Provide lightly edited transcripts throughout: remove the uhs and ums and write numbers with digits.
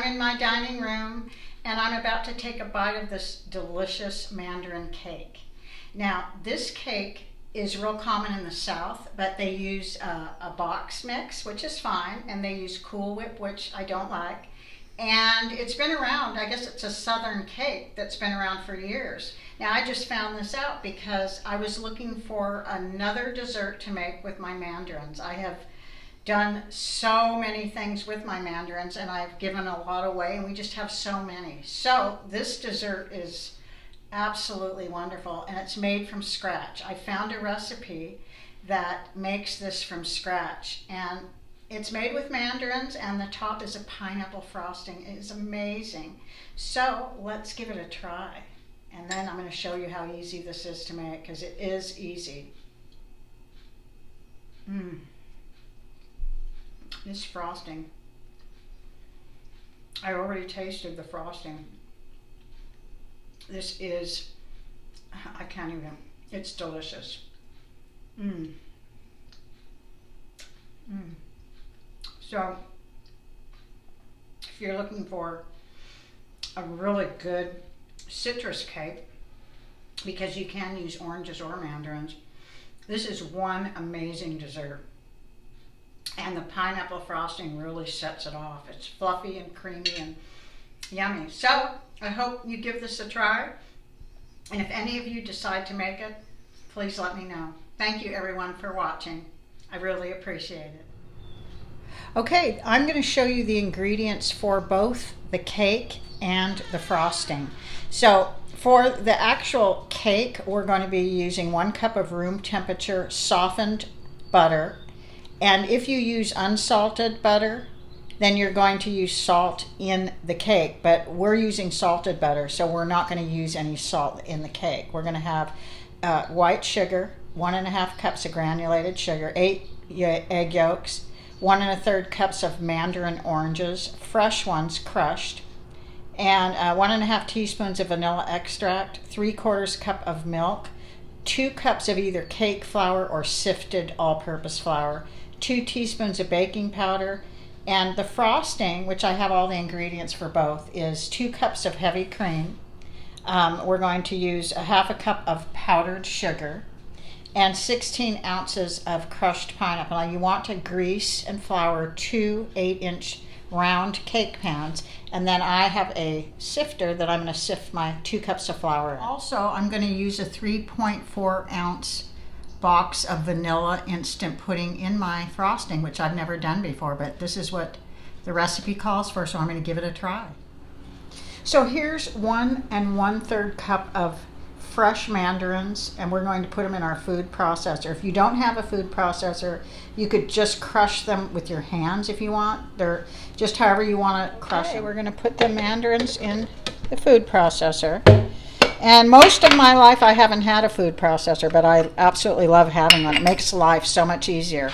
I'm in my dining room and I'm about to take a bite of this delicious Mandarin cake. Now, this cake is real common in the South, but they use a box mix, which is fine, and they use Cool Whip, which I don't like. And it's been around, I guess it's a Southern cake that's been around for years. Now, I just found this out because I was looking for another dessert to make with my mandarins. I have done so many things with my mandarins and I've given a lot away, and we just have so many. So this dessert is absolutely wonderful, and it's made from scratch. I found a recipe that makes this from scratch, and it's made with mandarins, and the top is a pineapple frosting. It is amazing. So let's give it a try, and then I'm going to show you how easy this is to make, because it is easy. This frosting, I already tasted the frosting. This is, I can't even, it's delicious. So, if you're looking for a really good citrus cake, because you can use oranges or mandarins, this is one amazing dessert. And the pineapple frosting really sets it off. It's fluffy and creamy and yummy. So I hope you give this a try. And if any of you decide to make it, please let me know. Thank you everyone for watching. I really appreciate it. Okay, I'm going to show you the ingredients for both the cake and the frosting. So for the actual cake, we're going to be using 1 cup of room temperature softened butter. And if you use unsalted butter, then you're going to use salt in the cake. But we're using salted butter, so we're not going to use any salt in the cake. We're going to have white sugar, 1½ cups of granulated sugar, 8 egg yolks, 1 1/3 cups of mandarin oranges, fresh ones crushed, and 1½ teaspoons of vanilla extract, 3/4 cup of milk, 2 cups of either cake flour or sifted all-purpose flour, 2 teaspoons of baking powder, and the frosting, which I have all the ingredients for both, is 2 cups of heavy cream. We're going to use 1/2 cup of powdered sugar and 16 ounces of crushed pineapple. Now you want to grease and flour 2 8-inch round cake pans, and then I have a sifter that I'm going to sift my 2 cups of flour in. Also, I'm going to use a 3.4 ounce box of vanilla instant pudding in my frosting, which I've never done before, but this is what the recipe calls for, so I'm going to give it a try. So here's 1 1/3 cup of fresh mandarins, and we're going to put them in our food processor. If you don't have a food processor, you could just crush them with your hands if you want. They're just however you want to crush them. We're going to put the mandarins in the food processor. And most of my life I haven't had a food processor, but I absolutely love having one. It makes life so much easier.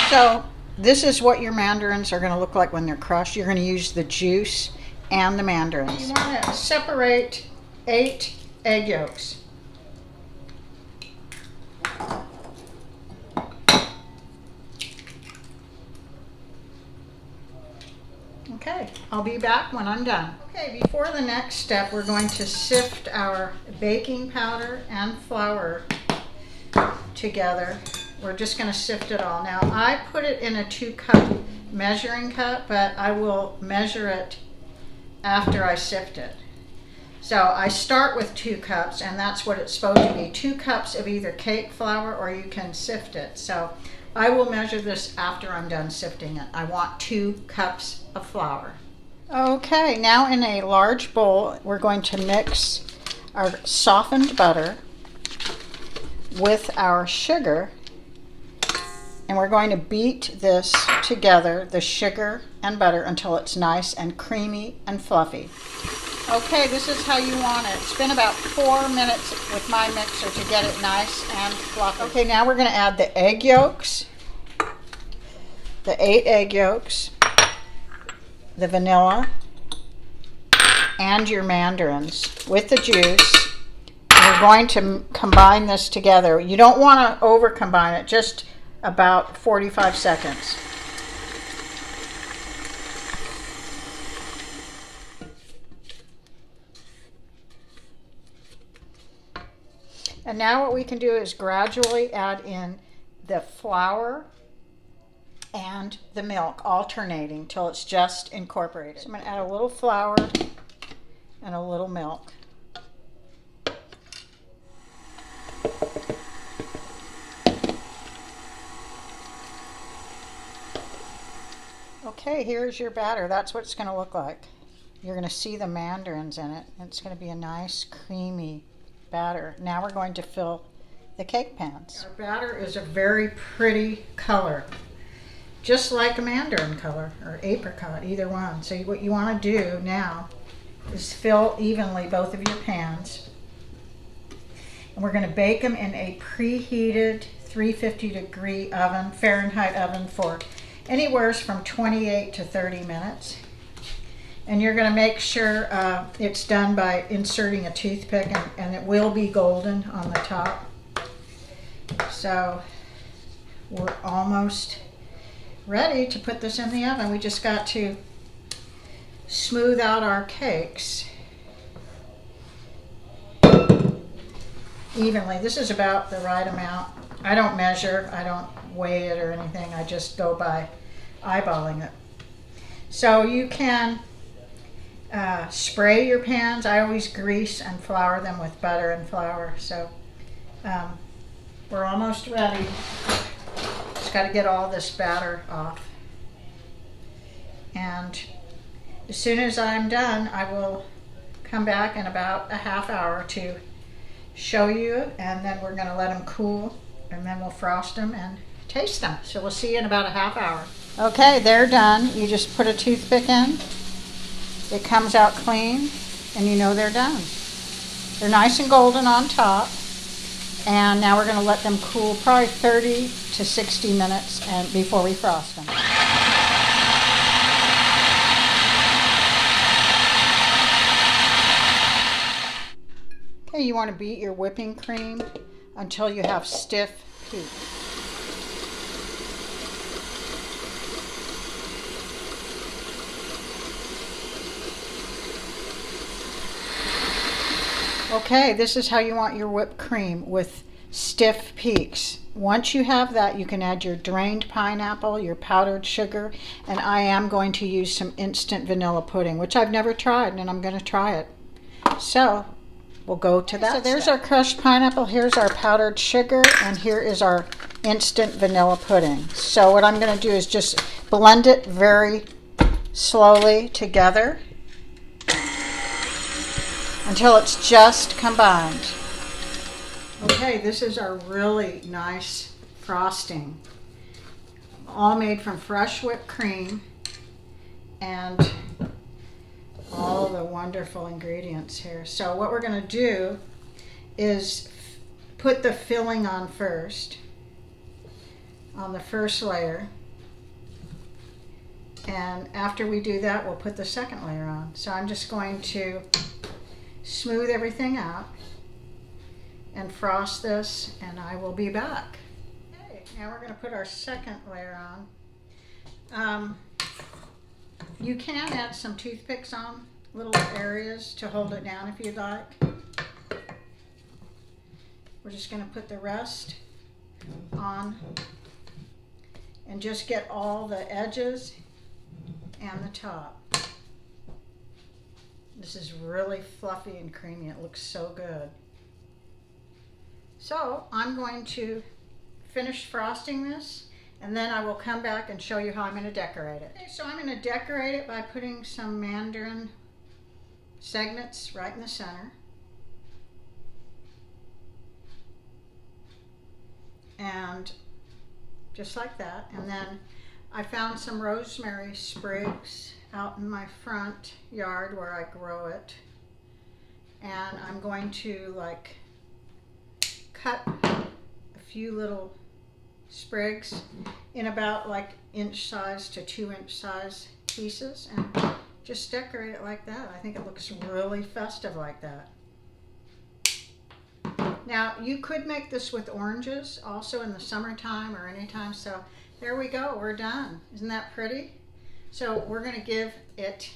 So this is what your mandarins are going to look like when they're crushed. You're going to use the juice and the mandarins. You want to separate 8 egg yolks. Okay, I'll be back when I'm done. Okay, before the next step, we're going to sift our baking powder and flour together. We're just going to sift it all. Now, I put it in a 2-cup measuring cup, but I will measure it after I sift it. So I start with 2 cups, and that's what it's supposed to be. 2 cups of either cake flour, or you can sift it. So I will measure this after I'm done sifting it. I want 2 cups of flour. Okay, now in a large bowl, we're going to mix our softened butter with our sugar, and we're going to beat this together, the sugar and butter, until it's nice and creamy and fluffy. Okay, this is how you want it. It's been about 4 minutes with my mixer to get it nice and fluffy. Okay, now we're going to add the egg yolks, the 8 egg yolks, the vanilla, and your mandarins with the juice. And we're going to combine this together. You don't want to over combine it, just about 45 seconds. And now what we can do is gradually add in the flour and the milk, alternating till it's just incorporated. So I'm going to add a little flour and a little milk. Okay, here's your batter. That's what it's going to look like. You're going to see the mandarins in it. It's going to be a nice creamy batter. Now we're going to fill the cake pans. Our batter is a very pretty color, just like a mandarin color or apricot, either one. So what you want to do now is fill evenly both of your pans. And we're going to bake them in a preheated 350-degree oven, Fahrenheit oven, for anywhere from 28 to 30 minutes. And you're going to make sure it's done by inserting a toothpick, and it will be golden on the top. So we're almost ready to put this in the oven. We just got to smooth out our cakes evenly. This is about the right amount. I don't measure, I don't weigh it or anything. I just go by eyeballing it. So you can spray your pans. I always grease and flour them with butter and flour. So we're almost ready. Just got to get all this batter off. And as soon as I'm done, I will come back in about a half hour to show you, and then we're going to let them cool, and then we'll frost them and taste them. So we'll see you in about a half hour. Okay, they're done. You just put a toothpick in. It comes out clean, and you know they're done. They're nice and golden on top. And now we're going to let them cool probably 30 to 60 minutes and before we frost them. Okay, you want to beat your whipping cream until you have stiff peaks. Okay, this is how you want your whipped cream, with stiff peaks. Once you have that, you can add your drained pineapple, your powdered sugar, and I am going to use some instant vanilla pudding, which I've never tried, and I'm going to try it. So we'll go to that. So there's our crushed pineapple, here's our powdered sugar, and here is our instant vanilla pudding. So what I'm going to do is just blend it very slowly together until it's just combined. Okay, this is our really nice frosting, all made from fresh whipped cream and all the wonderful ingredients here. So what we're going to do is put the filling on first, on the first layer, and after we do that, we'll put the second layer on. So I'm just going to smooth everything out and frost this, and I will be back. Okay, now we're going to put our second layer on. You can add some toothpicks on little areas to hold it down if you'd like. We're just going to put the rest on and just get all the edges and the top. This is really fluffy and creamy. It looks so good. So I'm going to finish frosting this, and then I will come back and show you how I'm going to decorate it. Okay, so I'm going to decorate it by putting some mandarin segments right in the center. And just like that. And then I found some rosemary sprigs out in my front yard where I grow it. And I'm going to cut a few little sprigs in about inch size to 2-inch size pieces, and just decorate it like that. I think it looks really festive like that. Now you could make this with oranges also in the summertime or anytime. So there we go, we're done. Isn't that pretty? So we're going to give it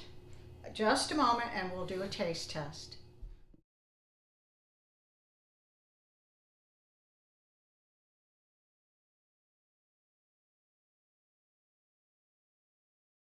just a moment and we'll do a taste test.